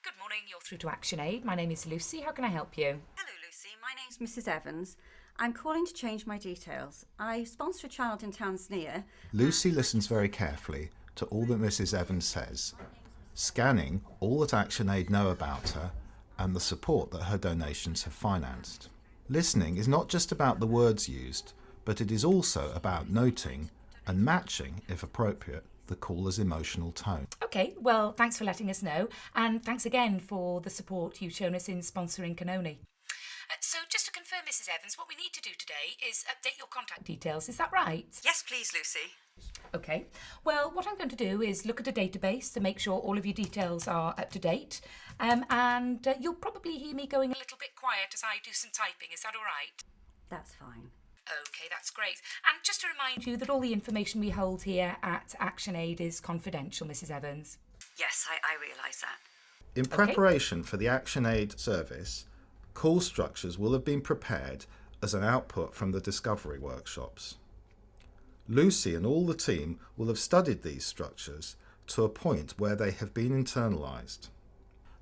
Good morning, you're through to ActionAid. My name is Lucy. How can I help you? Hello, Lucy. My name's Mrs. Evans. I'm calling to change my details. I sponsor a child in Tanzania. Lucy listens very carefully to all that Mrs. Evans says, scanning all that ActionAid know about her and the support that her donations have financed. Listening is not just about the words used, but it is also about noting and matching, if appropriate, the caller's emotional tone. Okay, well, thanks for letting us know, and thanks again for the support you've shown us in sponsoring Canoni. So just to confirm, Mrs. Evans, what we need to do today is update your contact details. Is that right? Yes, please, Lucy. Okay. Well, what I'm going to do is look at a database to make sure all of your details are up to date. And you'll probably hear me going a little bit quiet as I do some typing. Is that all right? That's fine. Okay, that's great. And just to remind you that all the information we hold here at ActionAid is confidential, Mrs. Evans. Yes, I realise that. In preparation for the ActionAid service, call structures will have been prepared as an output from the discovery workshops. Lucy and all the team will have studied these structures to a point where they have been internalised.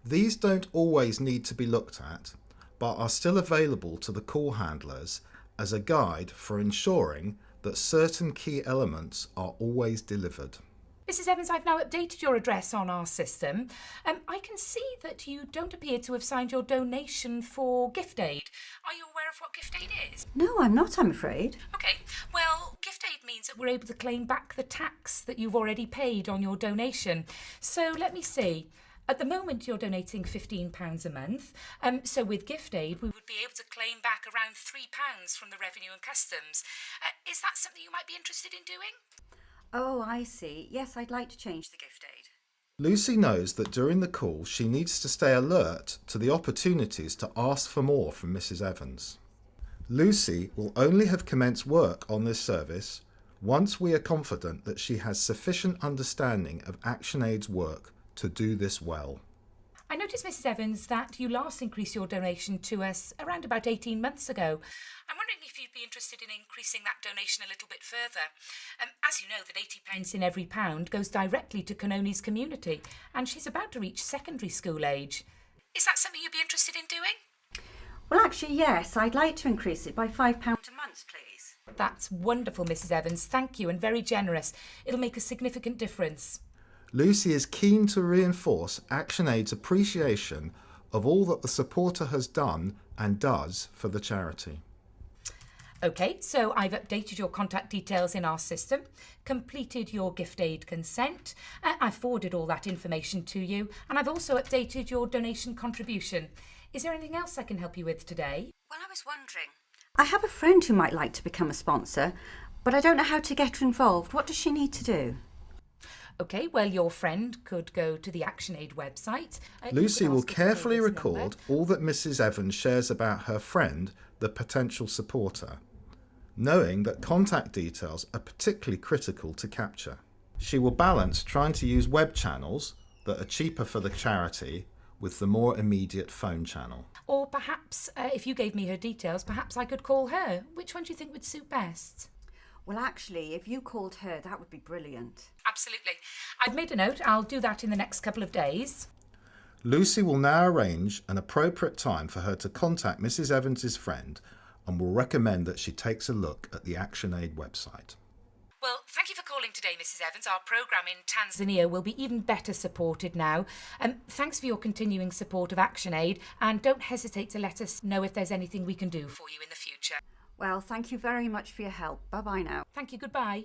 These don't always need to be looked at, but are still available to the call handlers as a guide for ensuring that certain key elements are always delivered. Mrs. Evans, I've now updated your address on our system. I can see that you don't appear to have signed your donation for Gift Aid. Are you aware of what Gift Aid is? No, I'm not, I'm afraid. Okay, well, Gift Aid means that we're able to claim back the tax that you've already paid on your donation. So let me see. At the moment, you're donating £15 a month. So with Gift Aid, we would be able to claim back around £3 from the Revenue and Customs. Is that something you might be interested in doing? Oh, I see. Yes, I'd like to change the gift aid. Lucy knows that during the call she needs to stay alert to the opportunities to ask for more from Mrs. Evans. Lucy will only have commenced work on this service once we are confident that she has sufficient understanding of ActionAid's work to do this well. I noticed, Mrs. Evans, that you last increased your donation to us around about 18 months ago. I'm wondering if you'd be interested in increasing that donation a little bit further. As you know, that 80 in every pound goes directly to Canoni's community, and she's about to reach secondary school age. Is that something you'd be interested in doing? Well, actually, yes, I'd like to increase it by £5 a month, please. That's wonderful, Mrs. Evans. Thank you, and very generous. It'll make a significant difference. Lucy is keen to reinforce ActionAid's appreciation of all that the supporter has done and does for the charity. Okay, so I've updated your contact details in our system, completed your Gift Aid consent, I've forwarded all that information to you, and I've also updated your donation contribution. Is there anything else I can help you with today? Well, I was wondering. I have a friend who might like to become a sponsor, but I don't know how to get her involved. What does she need to do? Okay, well, your friend could go to the ActionAid website. Lucy will carefully record record all that Mrs. Evans shares about her friend, the potential supporter, knowing that contact details are particularly critical to capture. She will balance trying to use web channels that are cheaper for the charity with the more immediate phone channel. Or perhaps, if you gave me her details, perhaps I could call her. Which one do you think would suit best? Well, actually, if you called her, that would be brilliant. Absolutely. I've made a note. I'll do that in the next couple of days. Lucy will now arrange an appropriate time for her to contact Mrs. Evans' friend and will recommend that she takes a look at the ActionAid website. Well, thank you for calling today, Mrs. Evans. Our programme in Tanzania will be even better supported now. Thanks for your continuing support of ActionAid, and don't hesitate to let us know if there's anything we can do for you in the future. Well, thank you very much for your help. Bye-bye now. Thank you. Goodbye.